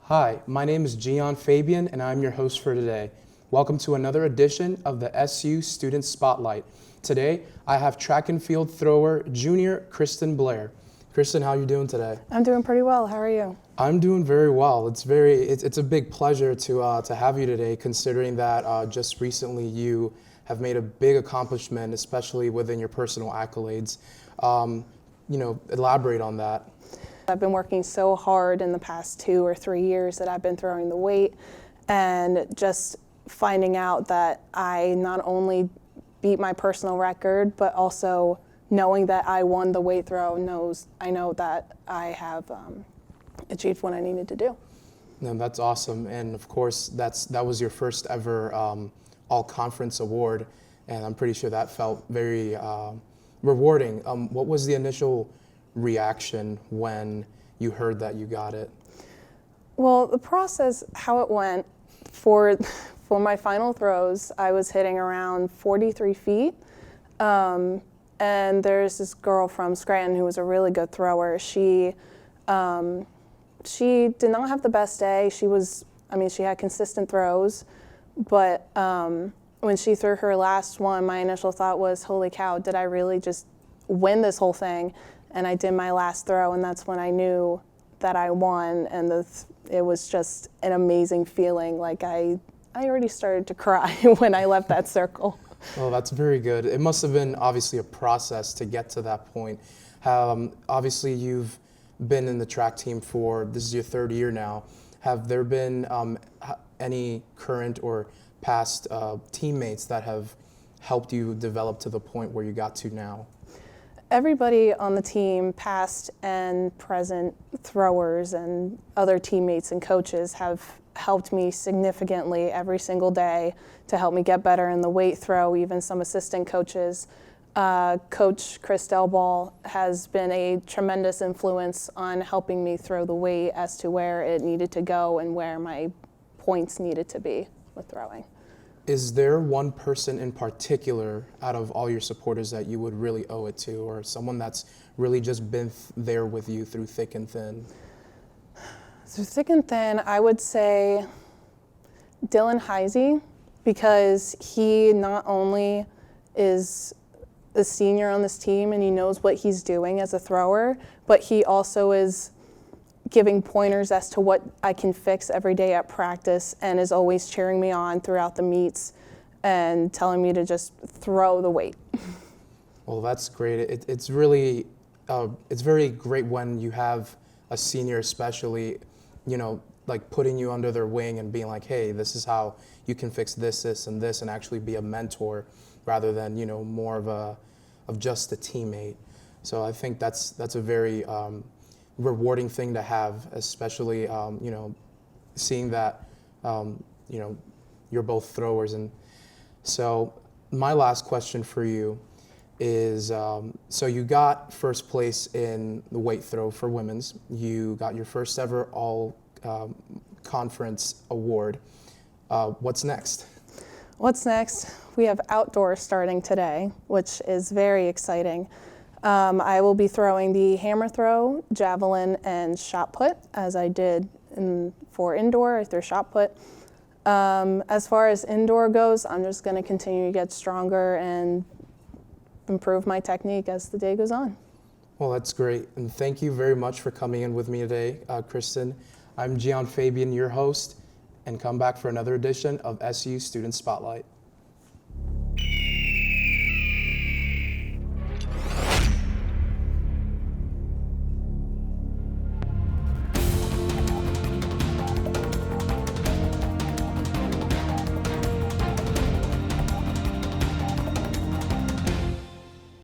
Hi, my name is Gian Fabian, and I'm your host for today. Welcome to another edition of the SU Student Spotlight. Today, I have track and field thrower junior Kristen Blair. Kristen, how are you doing today? I'm doing pretty well. How are you? I'm doing very well. It's a big pleasure to have you today, considering that just recently you have made a big accomplishment, especially within your personal accolades. Elaborate on that. I've been working so hard in the past 2 or 3 years that I've been throwing the weight, and just finding out that I not only beat my personal record, but also knowing that I won the weight throw, I know that I have achieved what I needed to do. No, that's awesome, and of course that was your first ever all-conference award, and I'm pretty sure that felt very rewarding. What was the initial reaction when you heard that you got it? Well, the process, how it went, for my final throws, I was hitting around 43 feet. And there's this girl from Scranton who was a really good thrower. She did not have the best day. She had consistent throws, but when she threw her last one, my initial thought was, holy cow, did I really just win this whole thing? And I did my last throw, and that's when I knew that I won, and it was just an amazing feeling. Like I already started to cry when I left that circle. Well, that's very good. It must have been obviously a process to get to that point. Obviously, you've been in the track team this is your 3rd year now. Have there been any current or past teammates that have helped you develop to the point where you got to now? Everybody on the team, past and present throwers and other teammates and coaches, have helped me significantly every single day to help me get better in the weight throw. Even some assistant coaches. Coach Kristen Blair has been a tremendous influence on helping me throw the weight as to where it needed to go and where my points needed to be with throwing. Is there one person in particular out of all your supporters that you would really owe it to, or someone that's really just been there with you through thick and thin? Through thick and thin, I would say Dylan Heisey, because he not only is a senior on this team and he knows what he's doing as a thrower, but he also is giving pointers as to what I can fix every day at practice, and is always cheering me on throughout the meets and telling me to just throw the weight. Well, that's great. It's really, it's very great when you have a senior especially, like putting you under their wing and being like, hey, this is how you can fix this, this, and this, and actually be a mentor rather than, more of just a teammate. So I think that's a very rewarding thing to have, especially seeing that you're both throwers. And so my last question for you is, so you got first place in the weight throw for women's. You got your first ever all conference award. What's next? What's next? We have outdoor starting today, which is very exciting. I will be throwing the hammer throw, javelin, and shot put, as I did for indoor. I threw shot put. As far as indoor goes, I'm just going to continue to get stronger and improve my technique as the day goes on. Well, that's great. And thank you very much for coming in with me today, Kristen. I'm Gian Fabian, your host, and come back for another edition of SU Student Spotlight.